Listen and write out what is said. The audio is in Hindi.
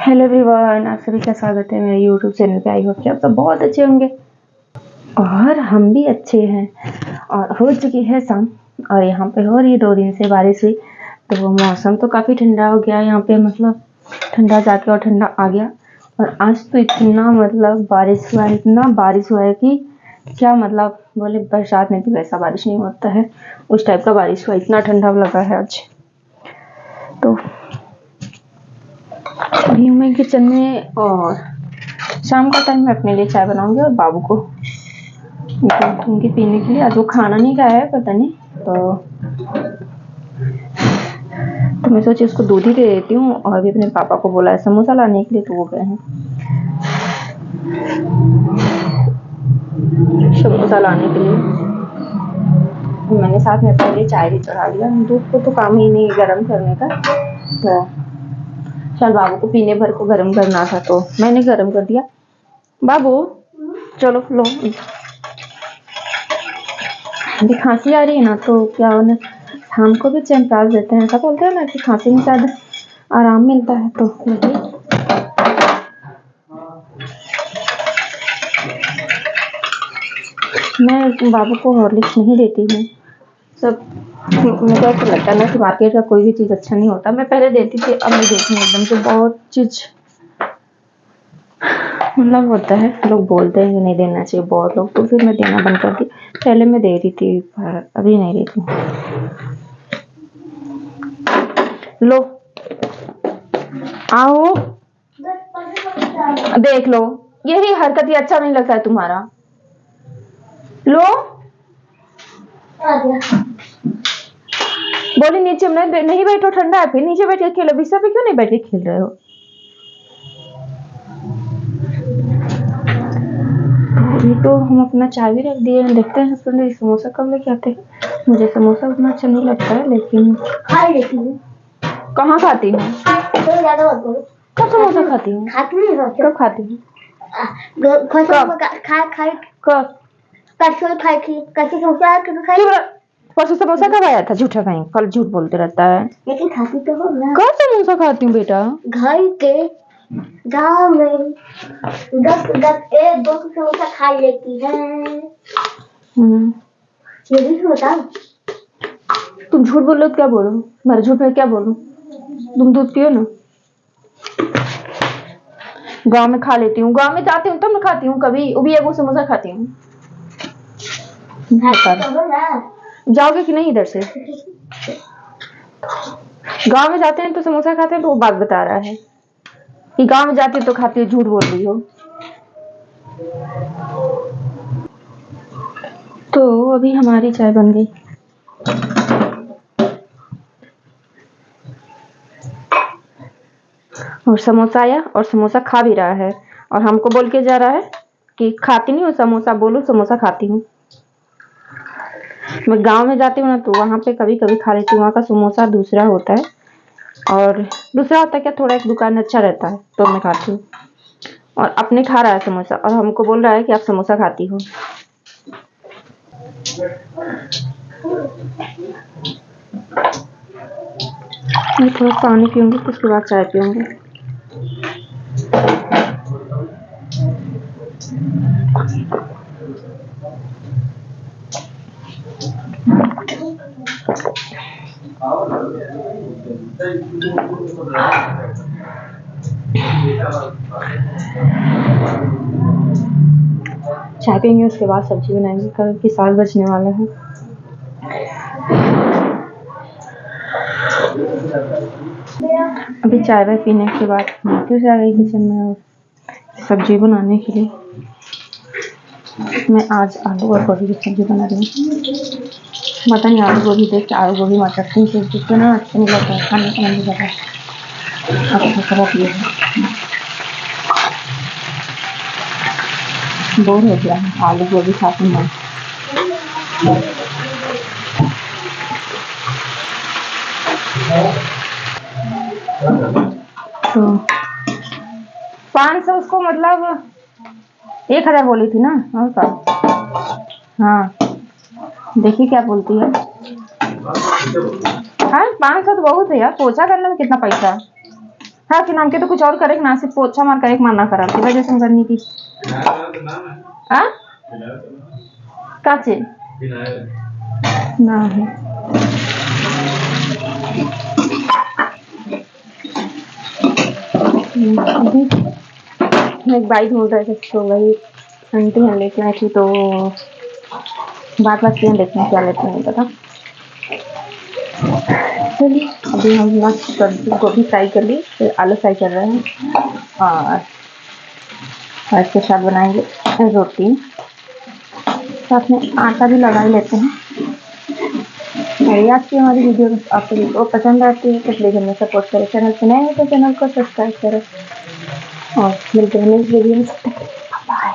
हेलो एवरीवन, आप सभी का स्वागत है मेरे यूट्यूब चैनल पे। आई होप कि आप सब बहुत अच्छे होंगे और हम भी अच्छे हैं। और हो चुकी है शाम और यहाँ पे हो रही है 2 दिन से बारिश हुई, तो मौसम तो काफ़ी ठंडा हो गया यहाँ पे। मतलब ठंडा जाके और ठंडा आ गया। और आज तो इतना बारिश हुआ है, इतना बारिश हुआ है कि क्या मतलब बोले, बरसात में भी वैसा बारिश नहीं होता है, उस टाइप का बारिश हुआ। इतना ठंडा लगा है आज। तो अभी मैं किचन में और शाम का टाइम में अपने लिए चाय बनाऊंगी और बाबू को उनके पीने के लिए। आज वो खाना नहीं खाया है, पता नहीं, तो मैं सोची उसको दूध ही दे देती हूँ। और अभी अपने पापा को बोला है समोसा लाने के लिए, तो वो गए हैं समोसा लाने के लिए। मैंने साथ में अपने लिए चाय भी चढ़ा लिया। दूध को तो काम ही नहीं गर्म करने का, तो चल बाबू को पीने भर को गर्म करना था तो मैंने गर्म कर दिया। बाबू चलो लो। अभी खांसी आ रही है ना, तो क्या होना, शाम को भी च्यवनप्राश देते हैं। ऐसा बोलते हैं ना कि खांसी में शायद आराम मिलता है, तो मैं बाबू को हॉर्लिक्स नहीं देती हूँ। सब मुझे ऐसा लगता है ना कि मार्केट का कोई भी चीज़ अच्छा नहीं होता। मैं पहले देती थी, अब नहीं देती हूँ एकदम से। बहुत चीज़ मतलब होता है, लोग बोलते हैं कि नहीं देना चाहिए बहुत लोग, तो फिर मैं देना बंद कर दी। पहले मैं दे रही थी पर अभी नहीं देती हूँ। लो आओ देख लो, यही हरकत ही अच्छा नहीं लगता है तुम्हारा। लो बोली नीचे में नहीं बैठो, ठंडा है, फिर नीचे बैठ के खेलो। बिस्तर पे क्यों नहीं बैठ के खेल रहे हो? अभी तो हम अपना चाय भी रख दिए हैं। देखते हैं हस्बैंड समोसा कब लेके आते हैं। मुझे समोसा उतना अच्छा नहीं लगता है, लेकिन खा लेती हूँ। कहाँ खाती हूँ? कब समोसा खाती हूँ? कब खाती हूँ? परसों समोसा कब आया था? झूठा कहीं, कल झूठ बोलते रहता है। लेकिन खाती तो हो ना। कब समोसा खाती हूँ बेटा? घर के गाँव में 1-2 समोसा खा लेती है। ये भी बताओ, तुम झूठ बोलो तो क्या बोलो? मेरे झूठ में क्या बोलूं? तुम दूध पियो ना। गांव में खा लेती हूँ, गांव में जाती हूँ तब मैं खाती हूँ। कभी वो भी 1 समोसा खाती हूँ। जाओगे कि नहीं इधर से? गांव में जाते हैं तो समोसा खाते हैं, तो वो बात बता रहा है कि गांव में जाती है तो खाती है। झूठ बोल रही हो। तो अभी हमारी चाय बन गई और समोसा आया और समोसा खा भी रहा है और हमको बोल के जा रहा है कि खाती नहीं हूँ समोसा। बोलो समोसा खाती हूँ। मैं गांव में जाती हूँ ना, तो वहां पे कभी कभी खा लेती हूँ। वहाँ का समोसा दूसरा होता है, और दूसरा होता है क्या, थोड़ा एक दुकान अच्छा रहता है तो मैं खाती हूँ। और अपने खा रहा है समोसा और हमको बोल रहा है कि आप समोसा खाती हो। मैं थोड़ा पानी पीऊंगी, उसके बाद चाय पीऊंगी। चाय पियेंगे, उसके बाद सब्जी बनाएंगे। कल की 7 बजने वाला है। अभी चाय वाय पीने के बाद फिर से आ गई किचन में और सब्जी बनाने के लिए। मैं आज आलू और गोभी की सब्जी बना रही हूँ। पता नहीं आलू गोभी देख के आलू गोभी मटर की सब्जी ना अच्छा नहीं लगता है, खाने का मन नहीं करता। बोर हो गया है आलू गोभी खाते हैं। तो 500 उसको मतलब 1000 बोली थी ना। और का हाँ, देखिए क्या बोलती है। हाँ 500 तो बहुत है यार, पोछा करने में कितना पैसा? हाँ कि नाम के तो कुछ और करे ना, सिर्फ पोछा मार करे मारना करा की वजह से करनी थी। हाँ काचे ना है अभी एक बाइक ढूंढ रहे थे तो वही आंटी हैं लेके आई थी, तो बात किए देखने क्या लेते हैं पता। चलिए अभी हम मस्त सब्जी गोभी फ्राई कर ली, फिर आलू फ्राई कर रहे हैं और इसके साथ बनाएंगे रोटी, साथ में आटा भी लगा ही लेते हैं। और आज की हमारी वीडियो आप सभी को पसंद आती है तो प्लीज़ हमें सपोर्ट करें, चैनल पर नए हैं तो चैनल को सब्सक्राइब करें और मिलते हैं नेक्स्ट वीडियो में। बाय।